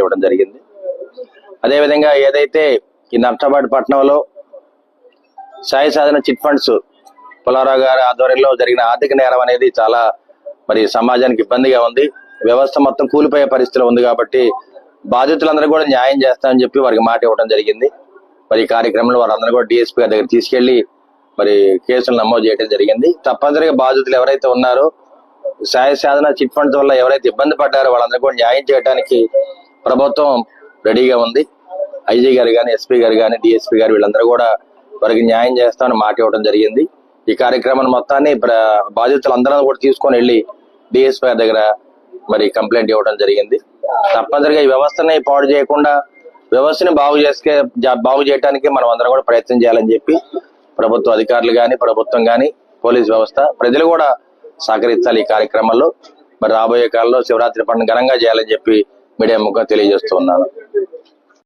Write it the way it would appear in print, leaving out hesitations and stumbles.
ఇవ్వడం జరిగింది. అదేవిధంగా ఏదైతే ఈ నర్సాబాద్ పట్టణంలో సాయి సాధన చిట్ ఫండ్స్ పుల్లారావు గారి ఆధ్వర్యంలో జరిగిన ఆర్థిక నేరం అనేది చాలా మరి సమాజానికి ఇబ్బందిగా ఉంది. వ్యవస్థ మొత్తం కూలిపోయే పరిస్థితిలో ఉంది కాబట్టి బాధితులందరూ కూడా న్యాయం చేస్తామని చెప్పి వారికి మాట ఇవ్వడం జరిగింది. మరి ఈ కార్యక్రమంలో వారందరూ కూడా డిఎస్పీ గారి దగ్గర తీసుకెళ్లి మరి కేసులు నమోదు చేయడం జరిగింది. తప్పనిసరిగా బాధితులు ఎవరైతే ఉన్నారో సాయి సాధన చిట్ ఫండ్స్ వల్ల ఎవరైతే ఇబ్బంది పడ్డారో వాళ్ళందరూ కూడా న్యాయం చేయడానికి ప్రభుత్వం రెడీగా ఉంది. ఐజీ గారు కానీ, ఎస్పీ గారు కానీ, డిఎస్పీ గారు వీళ్ళందరూ కూడా వారికి న్యాయం చేస్తామని మాట ఇవ్వడం జరిగింది. ఈ కార్యక్రమాన్ని మొత్తాన్ని బాధితులందరూ కూడా తీసుకొని వెళ్ళి డిఎస్పీ గారి దగ్గర మరి కంప్లైంట్ ఇవ్వడం జరిగింది. తప్పనిసరిగా ఈ వ్యవస్థని పాడు చేయకుండా వ్యవస్థని బాగు చేయడానికి మనం అందరం కూడా ప్రయత్నం చేయాలని చెప్పి ప్రభుత్వ అధికారులు కానీ, ప్రభుత్వం కానీ, పోలీస్ వ్యవస్థ, ప్రజలు కూడా సహకరించాలి. ఈ కార్యక్రమంలో మరి రాబోయే కాలంలో శివరాత్రి పండుగ ఘనంగా చేయాలని చెప్పి మీడియా ముఖంగా తెలియజేస్తూ ఉన్నాను.